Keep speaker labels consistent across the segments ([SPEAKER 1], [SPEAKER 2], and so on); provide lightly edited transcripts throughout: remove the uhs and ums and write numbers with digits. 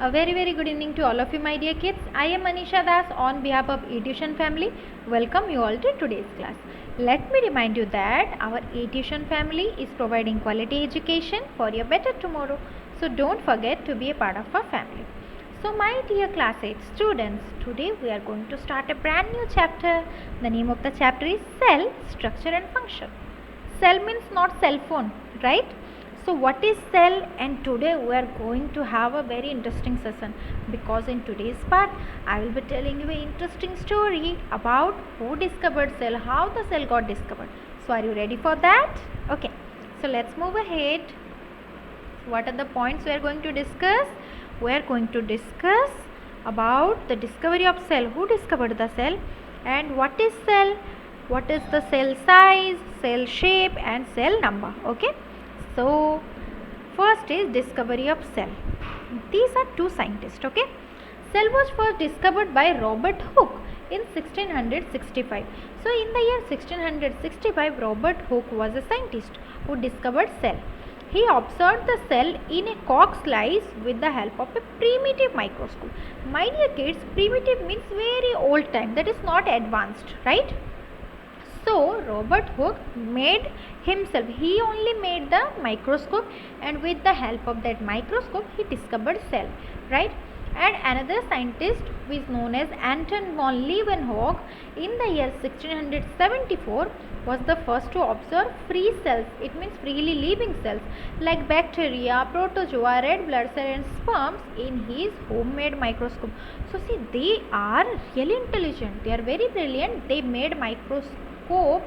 [SPEAKER 1] A very good evening to all of you, my dear kids. I am Manisha Das on behalf of eTuition family. Welcome you all to today's class. Let me remind you that our eTuition family is providing quality education for your better tomorrow. So don't forget to be a part of our family. So my dear class 8 students, today we are going to start a brand new chapter. The name of the chapter is Cell, Structure and Function. Cell means not cell phone, right? So what is cell? And today we are going to have a very interesting session, because in today's part I will be telling you an interesting story about who discovered cell, how the cell got discovered. So are you ready for that? Okay, so let's move ahead. What are the points we are going to discuss? We are going to discuss about the discovery of cell, who discovered the cell, and what is cell, what is the cell size, cell shape and cell number. Okay, so first is discovery of cell. These are two scientists. Okay, cell was first discovered by Robert Hooke in 1665. So in the year 1665, Robert Hooke was a scientist who discovered cell. He observed the cell in a cork slice with the help of a primitive microscope. My dear kids, primitive means very old time, that is not advanced, right? So Robert Hooke made himself, he only made the microscope, and with the help of that microscope he discovered cell, right? And another scientist who is known as Anton von Leeuwenhoek in the year 1674 was the first to observe free cells. It means freely living cells like bacteria, protozoa, red blood cell and sperms in his homemade microscope. So see, they are really intelligent, they are very brilliant. They made microscope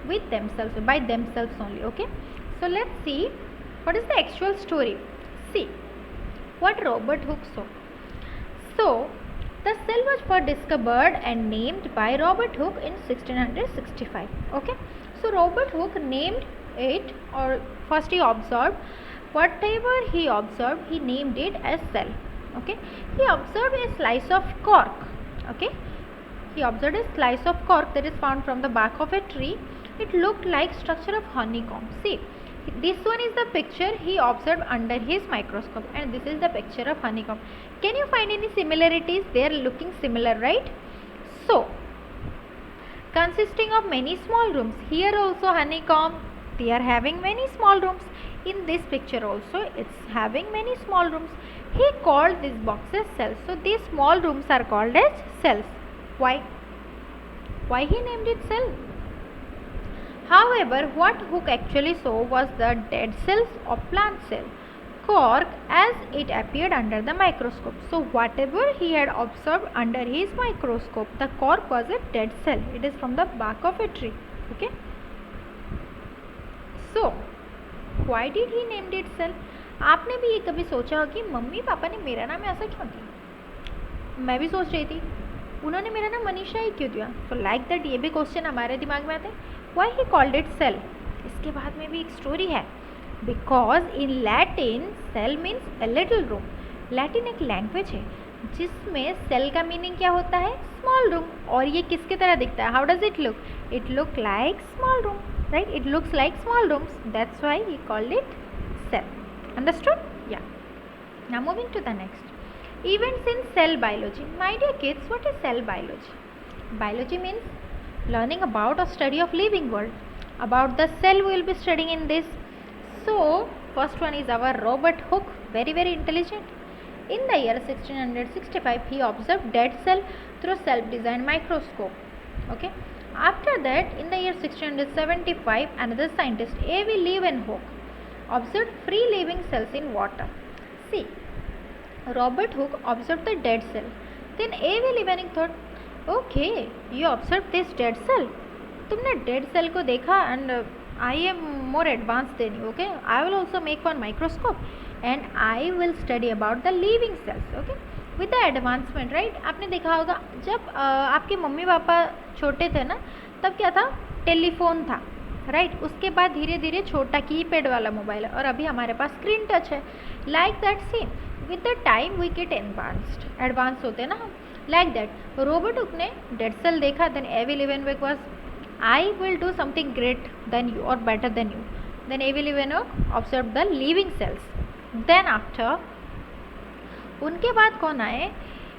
[SPEAKER 1] with themselves, by themselves only. Okay, so let's see what is the actual story. See what Robert Hooke saw. So the cell was first discovered and named by Robert Hooke in 1665. Okay, so Robert Hooke named it, or first he observed, whatever he observed he named it as cell. Okay, he observed a slice of cork. Okay, he observed a slice of cork that is found from the bark of a tree. It looked like structure of honeycomb. See, this one is the picture he observed under his microscope, and this is the picture of honeycomb. Can you find any similarities? They are looking similar, right? So consisting of many small rooms. Here also honeycomb, they are having many small rooms. In this picture also it's having many small rooms. He called these boxes cells. So these small rooms are called as cells. Why he named it cell? However, what Hooke actually saw was the dead cells of plant cell, cork, as it appeared under the microscope. So whatever he had observed under his microscope, the cork was a dead cell. It is from the bark of a tree. Okay, so why did he named it cell? आपने भी ये कभी सोचा हो कि mummy papa ने मेरा नाम ऐसा क्यों दिया? मैं भी सोच रही थी, उन्होंने मेरा नाम मनीषा ही क्यों दिया? So like that, ये भी क्वेश्चन हमारे दिमाग में आते हैं. Why he called it cell? इसके बाद में भी एक स्टोरी है. Because in Latin cell means a little room. Latin एक लैंग्वेज है जिसमें cell का मीनिंग क्या होता है? Small room. और ये किसके तरह दिखता है? How does it look? It look like small room, right? It looks like small rooms. That's why he called it cell. Understood? Yeah. Now moving to the next. Events in cell biology. My dear kids, what is cell biology? Biology means learning about or study of living world. About the cell we will be studying in this. So first one is our Robert Hooke, very intelligent. In the year 1665 he observed dead cell through self-designed microscope. Okay, after that in the year 1675 another scientist A.V. Leeuwenhoek observed free living cells in water. See, Robert Hooke observed the dead cell. Then A.V. Leeuwenhoek thought, okay, you observed this dead cell. तुमने dead cell को देखा, and I am more advanced than you. Okay, I will also make one microscope and I will study about the living cells. Okay, with the advancement, right? आपने देखा होगा जब आपके mummy papa छोटे थे ना, तब क्या था? टेलीफोन था, राइट? उसके बाद धीरे धीरे छोटा कीपैड वाला मोबाइल है, और अभी हमारे पास स्क्रीन टच है. Like that, see with the time we get advance होते हैं ना हम. Like that, Robert Hooke ने dead cell देखा. Then A.V. Leeuwenhoek was, I will do something great than you or better than you. Then A.V. Leeuwenhoek observed the living cells. Then after उनके बाद कौन आए?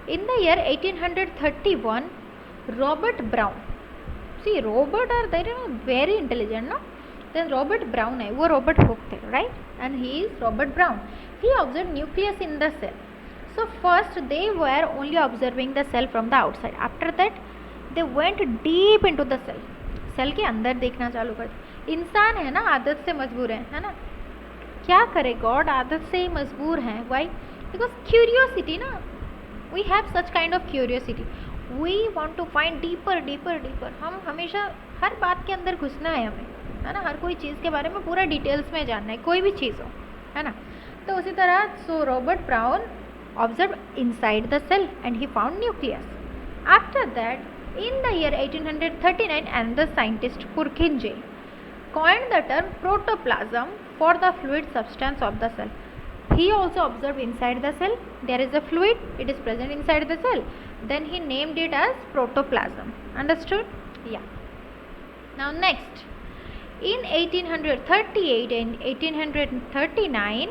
[SPEAKER 1] In the year 1831 Robert Brown. See Robert are there very intelligent ना. Then Robert Brown है, वो Robert Hooke थे, right, and he is Robert Brown. He observe nucleus in the cell. So first they were only observing the cell from the outside. After that they went deep into the cell. Cell के अंदर देखना चालू कर. इंसान है ना, आदत से मजबूर है ना. क्या करे गॉड, आदत से ही मजबूर हैं. वाई? बिकॉज क्यूरियोसिटी ना. We have such kind of curiosity. We want to find deeper deeper deeper. हम हमेशा हर बात के अंदर घुसना है हमें, है ना. हर कोई चीज़ के बारे में पूरा डिटेल्स में जानना है, कोई भी चीज़ हो, है ना. तो उसी तरह सो Robert brown observed inside the cell and he found nucleus. After that, in the year 1839, another scientist Purkinje coined the term protoplasm for the fluid substance of the cell. He also observed inside the cell there is a fluid, it is present inside the cell. Then he named it as protoplasm. Understood? Yeah. Now next, in 1838 and 1839,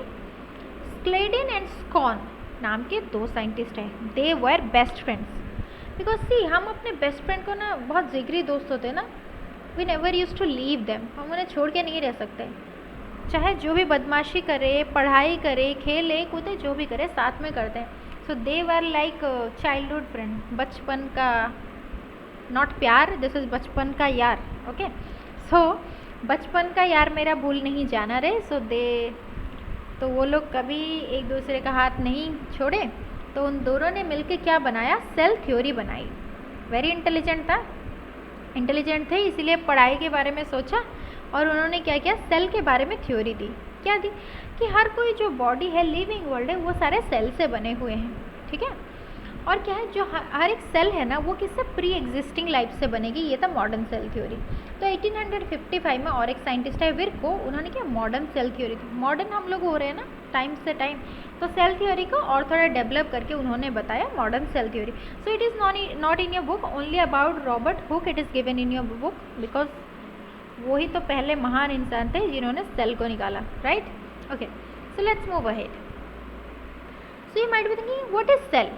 [SPEAKER 1] Sladen and Scone नाम के दो scientist हैं. दे वर best friends. Because सी हम अपने best friend को ना, बहुत जिगरी दोस्त होते हैं ना, we never use to leave them. हम उन्हें छोड़ के नहीं रह सकते. चाहे जो भी बदमाशी करे, पढ़ाई करे, खेले कूदे, जो भी करे साथ में करते हैं. सो दे वर लाइक चाइल्डहुड फ्रेंड. बचपन का, नॉट प्यार, दिस इज बचपन का यार. ओके, सो बचपन का यार मेरा भूल नहीं जाना रे. सो दे, तो वो लोग कभी एक दूसरे का हाथ नहीं छोड़े. तो उन दोनों ने मिलकर क्या बनाया? सेल थ्योरी बनाई. वेरी इंटेलिजेंट थे, इसीलिए पढ़ाई के बारे में सोचा और उन्होंने क्या किया? सेल के बारे में थ्योरी दी. क्या दी? कि हर कोई जो बॉडी है, लिविंग वर्ल्ड है, वो सारे सेल से बने हुए हैं. ठीक है. और क्या है, जो हर एक सेल है ना, वो किससे? प्री एग्जिस्टिंग लाइफ से बनेगी. ये था मॉडर्न सेल थ्योरी. तो 1855 में और एक साइंटिस्ट है विर्को, उन्होंने क्या मॉडर्न सेल थ्योरी थी. मॉडर्न हम लोग हो रहे हैं ना टाइम से टाइम, तो सेल थ्योरी को और थोड़ा डेवलप करके उन्होंने बताया modern cell theory. So it is not in your book, only about Robert Hooke it is given in your book, because वही तो पहले महान इंसान थे जिन्होंने सेल को निकाला. Right. Okay, so let's move ahead. So you might be thinking what is cell.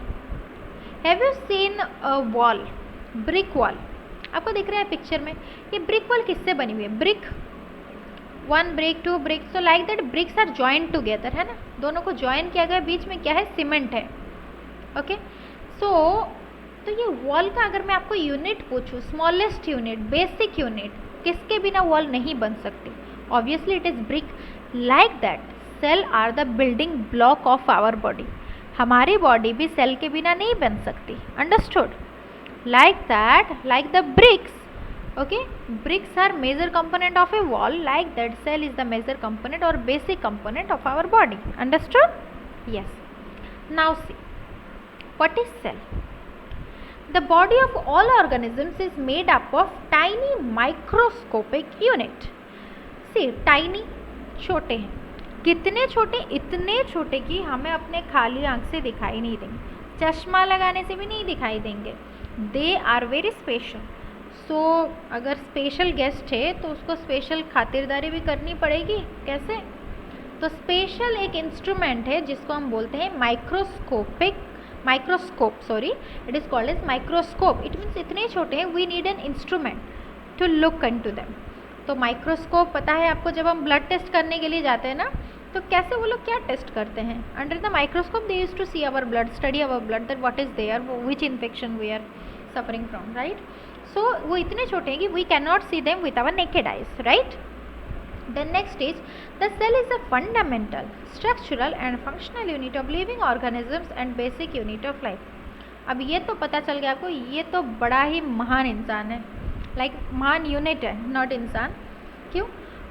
[SPEAKER 1] Have you seen a wall, brick wall? आपको दिख रहा है पिक्चर में, ये ब्रिक वॉल किससे बनी हुई है? Brick 1 brick 2 brick. So like that bricks are joint together, है ना. दोनों को जॉइन किया गया, बीच में क्या है? सीमेंट है. ओके. सो तो ये वॉल का अगर मैं आपको यूनिट पूछूँ, स्मॉलेस्ट यूनिट, बेसिक यूनिट, किसके बिना वॉल नहीं बन सकती? Obviously it is brick. Like that cell are the building block of our body. हमारी बॉडी भी सेल के बिना नहीं बन सकती. Understood? Like that, like the bricks. Okay, bricks are major component of a wall. Like that, cell is the major component or basic component of our body. Understood? Yes. Now see, what is cell? The body of all organisms is made up of tiny microscopic unit. See, tiny, छोटे हैं. कितने छोटे? इतने छोटे कि हमें अपने खाली आंख से दिखाई नहीं देंगे, चश्मा लगाने से भी नहीं दिखाई देंगे. They are very special. सो अगर स्पेशल गेस्ट है तो उसको स्पेशल खातिरदारी भी करनी पड़ेगी. कैसे? तो स्पेशल एक इंस्ट्रूमेंट है जिसको हम बोलते हैं microscope. Sorry, it is called as microscope. It means इतने छोटे हैं, we need an instrument to look into them. तो माइक्रोस्कोप पता है आपको, जब हम ब्लड टेस्ट करने के लिए जाते हैं ना, तो कैसे वो लोग क्या टेस्ट करते हैं? Under the microscope they use to see our blood, study our blood, that what is there, which infection we are suffering from. Right. So वो इतने छोटे हैं कि we can not see them with our naked eyes. Right. Then next is the cell is a fundamental, structural and functional unit of living organisms and basic unit of life. अब ये तो पता चल गया आपको, ये तो बड़ा ही महान इंसान है. लाइक महान यूनिट है, नॉट इंसान. क्यों?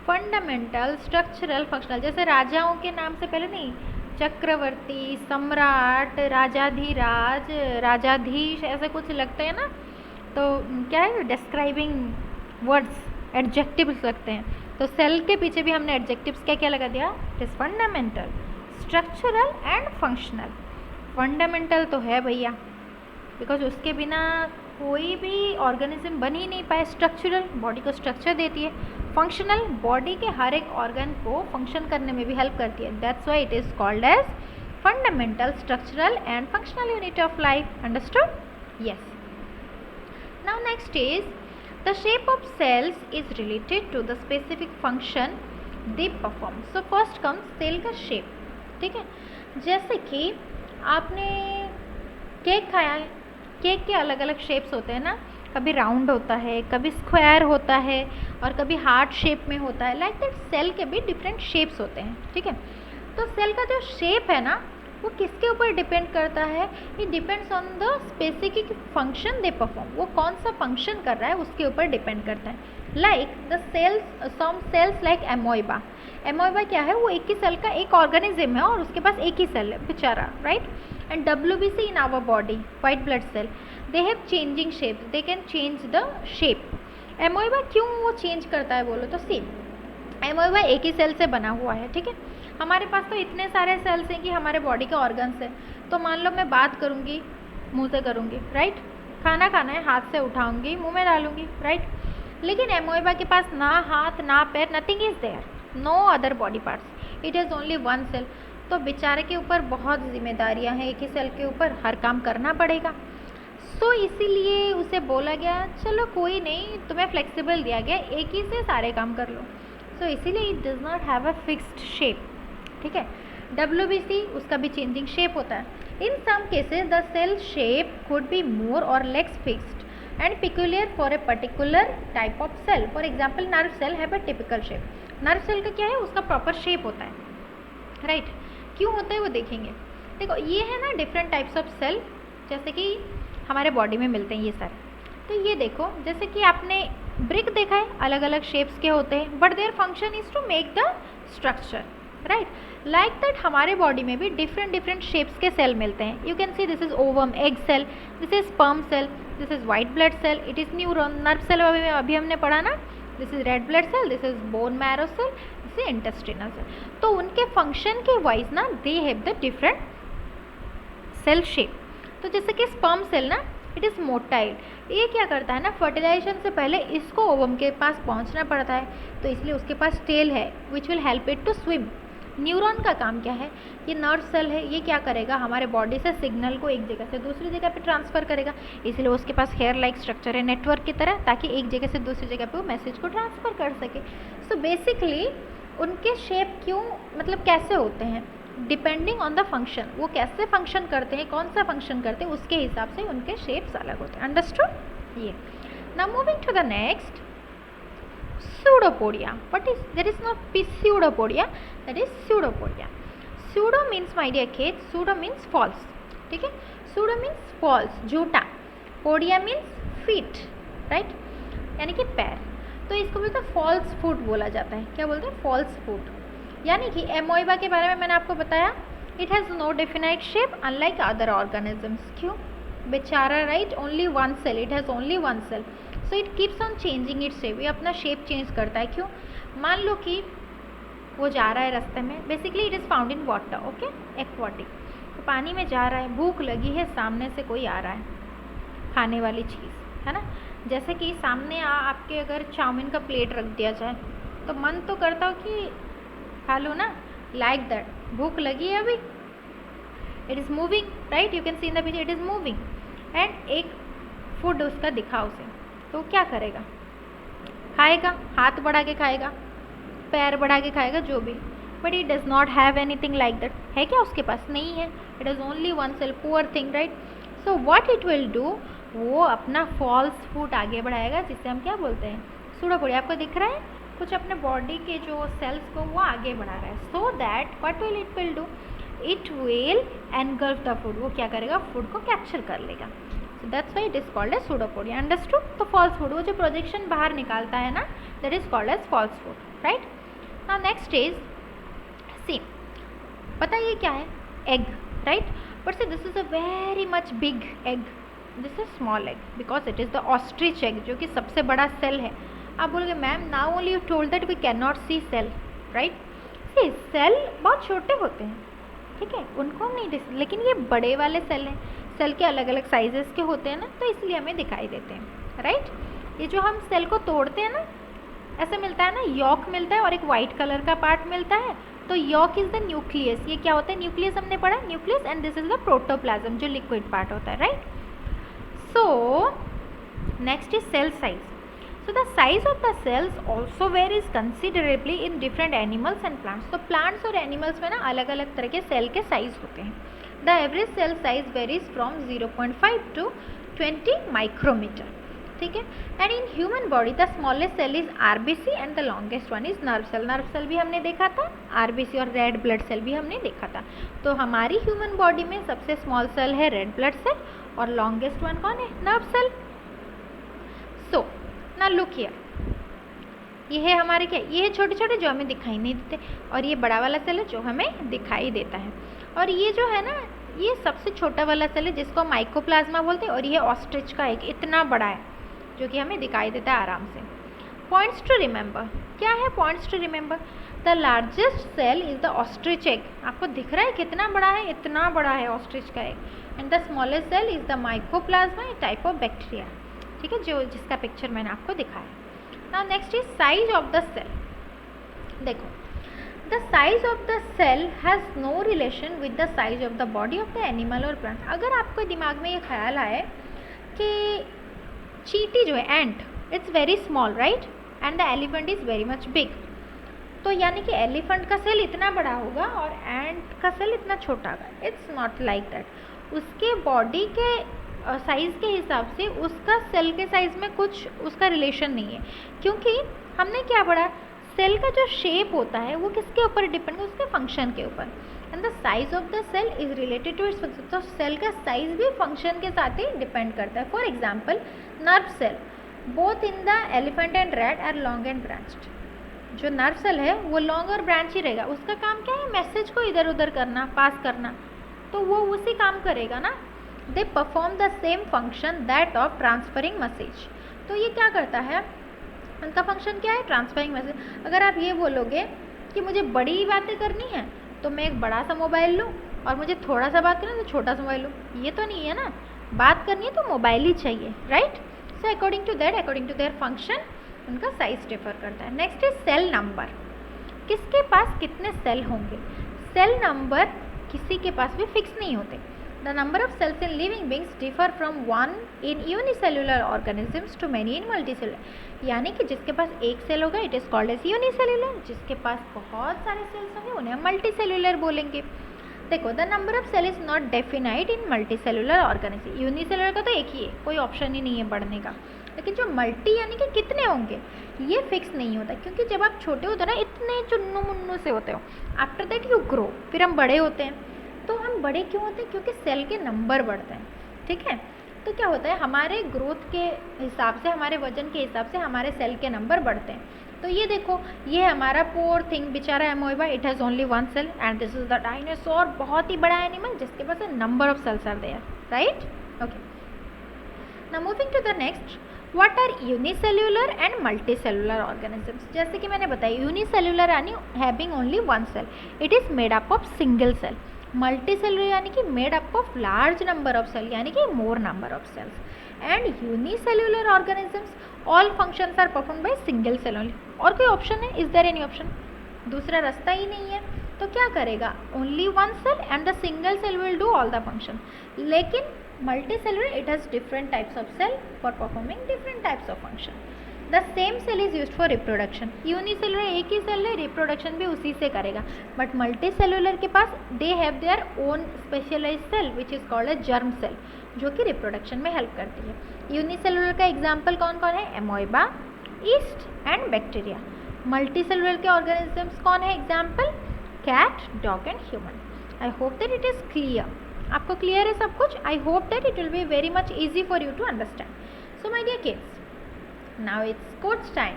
[SPEAKER 1] Fundamental, structural, functional. जैसे राजाओं के नाम से पहले नहीं, चक्रवर्ती, सम्राट, राजाधिराज, राजाधीश, ऐसे कुछ लगते हैं ना. तो क्या है? डिस्क्राइबिंग वर्ड्स, एडजेक्टिव्स लगते हैं. तो सेल के पीछे भी हमने एडजेक्टिव्स क्या क्या लगा दिया? It is fundamental, structural and functional. Fundamental तो है भैया, बिकॉज उसके बिना कोई भी ऑर्गेनिज्म बन ही नहीं पाए. स्ट्रक्चरल, बॉडी को स्ट्रक्चर देती है. फंक्शनल, बॉडी के हर एक ऑर्गन को फंक्शन करने में भी हेल्प करती है. That's why it is called as fundamental, structural and functional unit of life. Understood? Yes. Now next is the shape of cells is related to the specific function they perform. So first comes cell का shape. ठीक है, जैसे कि आपने cake खाया है, cake के अलग अलग शेप्स होते हैं ना, कभी राउंड होता है, कभी स्क्वायर होता है और कभी हार्ट शेप में होता है. लाइक दैट सेल के भी डिफरेंट शेप्स होते हैं. ठीक है, तो सेल का जो शेप है ना वो किसके ऊपर डिपेंड करता है? It depends on the specific function they perform. वो कौन सा फंक्शन कर रहा है उसके ऊपर डिपेंड करता है. Like the cells, some cells like amoeba. Amoeba क्या है? वो एक ही सेल का एक ऑर्गेनिज्म है और उसके पास एक ही सेल है बेचारा, right. And WBC in our body, white blood cell, they have changing shape, they can change the shape. Amoeba क्यों वो चेंज करता है बोलो तो सेम, एमोइबा एक ही सेल से बना हुआ है. ठीक है, हमारे पास तो इतने सारे सेल्स हैं कि हमारे बॉडी के ऑर्गन्स हैं. तो मान लो मैं बात करूँगी मुंह से करूँगी, राइट. खाना खाना है हाथ से उठाऊँगी मुंह में डालूँगी, राइट. लेकिन एमोइबा के पास ना हाथ ना पैर, nothing is there, no other body parts, it is only one cell. तो बेचारे के ऊपर बहुत जिम्मेदारियाँ हैं, एक ही सेल के ऊपर हर काम करना पड़ेगा. सो इसीलिए उसे बोला गया चलो कोई नहीं, तुम्हें फ्लेक्सिबल दिया गया, एक ही से सारे काम कर लो. सो इसीलिए it does not have a fixed shape. ठीक है, WBC उसका भी चेंजिंग शेप होता है. In some cases the cell shape could be more और less fixed and peculiar for a particular type of cell. For example nerve cell have a typical shape. Nerve cell का क्या है? उसका proper shape होता है, right. क्यों होता है वो देखेंगे. देखो ये है ना डिफरेंट टाइप्स ऑफ सेल, जैसे कि हमारे बॉडी में मिलते हैं ये सारे. तो ये देखो जैसे कि आपने ब्रिक देखा है, अलग अलग शेप्स के होते हैं, but their function is to make the structure, right. Like that हमारे बॉडी में भी डिफरेंट शेप्स के सेल मिलते हैं. You can see this is ovum, egg cell, this is sperm cell, this is white blood cell, it is neuron. Nerve cell अभी हमने पढ़ा ना, this is red blood cell, this is bone marrow cell, this is intestinal cell. तो उनके function के wise ना they have the different cell shape. तो जैसे कि स्पर्म सेल ना, इट इज़ मोटाइल. ये क्या करता है ना, फर्टिलाइजेशन से पहले इसको ओवम के पास पहुंचना पड़ता है, तो इसलिए उसके पास टेल है which will help it to swim. Neuron का काम क्या है? ये नर्व सेल है, ये क्या करेगा? हमारे बॉडी से सिग्नल को एक जगह से दूसरी जगह पे ट्रांसफ़र करेगा, इसलिए उसके पास हेयर लाइक स्ट्रक्चर है नेटवर्क की तरह, ताकि एक जगह से दूसरी जगह पे वो मैसेज को ट्रांसफ़र कर सके. सो बेसिकली उनके शेप क्यों, मतलब कैसे होते हैं, डिपेंडिंग ऑन द फंक्शन. वो कैसे फंक्शन करते हैं, कौन सा फंक्शन करते हैं, उसके हिसाब से उनके शेप्स अलग होते हैं. Understood? Yeah. Now moving to the next, pseudopodia. What is, there is not pseudopodia, that is pseudopodia. Pseudo means my dear kids, pseudo means false. ठीक है, pseudo means false, झूठा. podia means feet, right, यानी कि पैर. तो इसको बोलते हैं फॉल्स फुट बोला जाता है. क्या बोलते हैं? False foot. यानी कि एमोइबा के बारे में मैंने आपको बताया, it has no definite shape unlike other organisms. क्यों? बेचारा, right, only one cell, it has only one cell, so it keeps on changing it shape. ये अपना शेप चेंज करता है. क्यों? मान लो कि वो जा रहा है रास्ते में, basically it is found in water, okay, aquatic. तो पानी में जा रहा है, भूख लगी है, सामने से कोई आ रहा है, खाने वाली चीज़ है ना. जैसे कि सामने आपके अगर चाउमीन का प्लेट रख दिया जाए तो मन तो करता हो कि खा लो ना. लाइक दैट, भूख लगी है अभी, it is moving, right, you can C in the picture, it is moving. And एक फूड उसका दिखा उसे, तो क्या करेगा? खाएगा, हाथ बढ़ा के खाएगा, पैर बढ़ा के खाएगा, जो भी. But it does not have anything like that. है क्या उसके पास? नहीं है. It is only one cell, poor thing, right. So what it will do, वो अपना फॉल्स फूट आगे बढ़ाएगा, जिससे हम क्या बोलते हैं? सूडोपोडिया. आपको दिख रहा है कुछ अपने बॉडी के जो सेल्स को वो आगे बढ़ा रहा है. So that what will it will do, it will engulf the food. वो क्या करेगा? फूड को कैप्चर कर लेगा. So that's why it is called as pseudopodia. Understood? तो फॉल्स फूड, वो जो प्रोजेक्शन बाहर निकालता है ना, that is called as false food, right. Now next is same. पता ये क्या है? Egg, right. But say this is a very much big egg, this is small egg, because it is the ostrich egg, जो कि सबसे बड़ा cell है. आप बोलोगे ma'am now only you told that we can not see cell, right. See cell बहुत छोटे होते हैं, ठीक है, उनको हम नहीं देख, लेकिन ये बड़े वाले सेल हैं. सेल के अलग अलग साइजेस के होते हैं ना, तो इसलिए हमें दिखाई देते हैं, राइट. ये जो हम सेल को तोड़ते हैं ना, ऐसे मिलता है ना, यॉक मिलता है और एक वाइट कलर का पार्ट मिलता है, तो यॉक इज द न्यूक्लियस, ये क्या होता है, न्यूक्लियस हमने पढ़ा, nucleus, and this is the protoplasm जो लिक्विड पार्ट होता है, right. So next is cell size. So the size of the cells also varies considerably in different animals and plants. तो plants और animals में ना अलग अलग तरह के सेल के साइज होते हैं. The average cell size varies from 0.5 to 20 micrometer. ठीक है. And in human body the smallest cell is RBC and the longest one is nerve cell. nerve cell भी हमने देखा था, RBC और red blood cell भी हमने देखा था. तो हमारी human body में सबसे small cell है red blood cell और longest one कौन है, nerve cell. So ना लुक हियर, ये है हमारे क्या, ये है छोटे छोटे जो हमें दिखाई नहीं देते, और ये बड़ा वाला सेल है जो हमें दिखाई देता है, और ये जो है ना ये सबसे छोटा वाला सेल है जिसको माइकोप्लाज्मा बोलते हैं, और ये ऑस्ट्रिच का एक इतना बड़ा है जो कि हमें दिखाई देता है आराम से. पॉइंट्स टू रिमेंबर, क्या है points to remember, the largest cell is the ostrich egg. आपको दिख रहा है कितना बड़ा है, इतना बड़ा है ऑस्ट्रिच का egg. And the smallest cell is the mycoplasma, type of bacteria. ठीक है, जो जिसका पिक्चर मैंने आपको दिखाया. Now next is size of the cell. देखो, the size of the cell has no relation with the size of the body of the animal और plant. अगर आपको दिमाग में ये ख्याल आए कि चींटी जो है ant, it's very small right, and the elephant is very much big, तो यानी कि एलिफेंट का सेल इतना बड़ा होगा और एंट का सेल इतना छोटा होगा. It's not like that. उसके बॉडी के साइज़ के हिसाब से उसका सेल के साइज़ में कुछ उसका रिलेशन नहीं है, क्योंकि हमने क्या पढ़ा, सेल का जो शेप होता है वो किसके ऊपर डिपेंड है, उसके फंक्शन के ऊपर. And the size of the cell is related to its function. तो सेल का साइज भी फंक्शन के साथ ही डिपेंड करता है. For example nerve cell both in the elephant and rat are long and branched. जो नर्व सेल है वो लॉन्ग और ब्रांच ही रहेगा. उसका काम क्या है, मैसेज को इधर उधर करना, पास करना, तो वो उसी काम करेगा ना. They perform the same function that of transferring message. तो ये क्या करता है, उनका फंक्शन क्या है, ट्रांसफरिंग मैसेज. अगर आप ये बोलोगे कि मुझे बड़ी बातें करनी है तो मैं एक बड़ा सा मोबाइल लूँ, और मुझे थोड़ा सा बात करना है तो छोटा सा मोबाइल लूँ, ये तो नहीं है ना. बात करनी है तो मोबाइल ही चाहिए, right. So according to that, according to their function उनका साइज डिफर करता है. Next is cell number. किसके पास कितने सेल होंगे. सेल नंबर किसी के पास भी फिक्स नहीं होते. The number of cells in living beings differ from one in unicellular organisms to many in multicellular. यानी कि जिसके पास एक सेल होगा it is called as unicellular, जिसके पास बहुत सारे सेल्स होंगे उन्हें हम मल्टीसेल्युलर बोलेंगे. देखो, the number of cell is not defined in multicellular organism. Unicellular का तो एक ही है, कोई ऑप्शन ही नहीं है बढ़ने का. लेकिन जो मल्टी यानी कि कितने होंगे ये फिक्स नहीं होता, क्योंकि जब आप छोटे होते हो ना इतने चुन्नू मुन्नू से होते हो, आफ्टर दैट यू ग्रो, फिर हम बड़े होते हैं. तो हम बड़े क्यों होते हैं, क्योंकि सेल के नंबर बढ़ते हैं. ठीक है, तो क्या होता है हमारे ग्रोथ के हिसाब से, हमारे वजन के हिसाब से हमारे सेल के नंबर बढ़ते हैं. तो ये देखो, ये हमारा पोर थिंग बेचारा amoeba, it has only one cell, and this is the dinosaur, बहुत ही बड़ा एनिमल जिसके पास number of cells are there, right. Okay, now moving to the next, what are unicellular and multicellular organisms. जैसे कि मैंने बताया, यूनिसेल्युलर यानी having only one cell, it is made up of single cell. Multicellular यानी कि made up of large number of cell, यानी कि more number of cells. And unicellular organisms all functions are performed by single cell only. और कोई option है, is there any option, दूसरा रास्ता ही नहीं है. तो क्या करेगा, only one cell and the single cell will do all the function. लेकिन multicellular it has different types of cell for performing different types of function. The same cell is use for reproduction. Unicellular एक ही cell है, reproduction भी उसी से करेगा. But multicellular के पास they have their own specialise cell which is called a germ cell, जो कि रिप्रोडक्शन में हेल्प करती है. यूनिसेलुलर का एग्जाम्पल कौन कौन है, amoeba, yeast and bacteria. Multicellular के ऑर्गेनिजम्स कौन है, example cat, dog and human. I hope that it is clear. आपको क्लियर है सब कुछ. I hope that it will be very much easy for you to understand. So my dear kids, now it's coach time.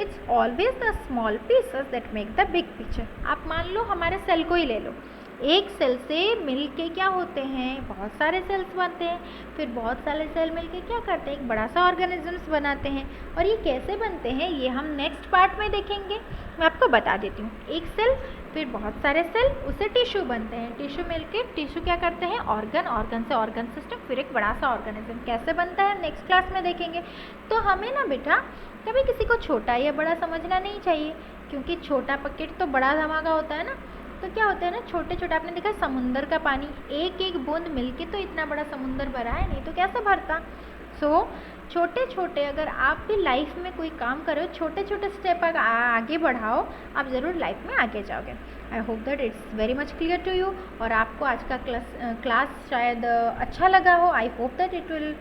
[SPEAKER 1] It's always the small pieces that make the big picture. आप मान लो हमारे cell को ही ले लो, एक cell से मिल के क्या होते हैं, बहुत सारे सेल्स बनते हैं, फिर बहुत सारे सेल मिल के क्या करते हैं, एक बड़ा सा ऑर्गेनिजम्स बनाते हैं. और ये कैसे बनते हैं ये हम नेक्स्ट पार्ट में देखेंगे. मैं आपको बता देती हूँ, एक सेल, फिर बहुत सारे सेल, उससे टिश्यू बनते हैं, टिश्यू मिलके टिश्यू क्या करते हैं, ऑर्गन, ऑर्गन से ऑर्गन सिस्टम, फिर एक बड़ा सा ऑर्गेनिज्म. कैसे बनता है नेक्स्ट क्लास में देखेंगे. तो हमें ना बेटा कभी किसी को छोटा या बड़ा समझना नहीं चाहिए, क्योंकि छोटा पैकेट तो बड़ा धमाका होता है ना. तो क्या होता है ना, छोटे छोटे, आपने देखा समुंदर का पानी एक एक बूंद मिलके तो इतना बड़ा समुंदर भरा है, नहीं तो कैसे भरता। सो छोटे छोटे, अगर आप भी लाइफ में कोई काम करो, छोटे छोटे स्टेप आगे बढ़ाओ, आप ज़रूर लाइफ में आगे जाओगे। I hope that it's very much clear to you. और आपको आज का क्लास शायद अच्छा लगा हो। I hope that it will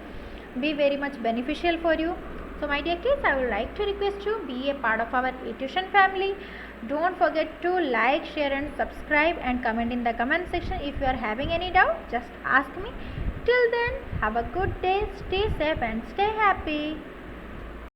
[SPEAKER 1] be very much beneficial for you. So my dear kids, I would like to request you be a part of our eTuition family. Don't forget to like, share and subscribe and comment in the comment section. If you are having any doubt, just ask me. Till then, have a good day, stay safe and stay happy.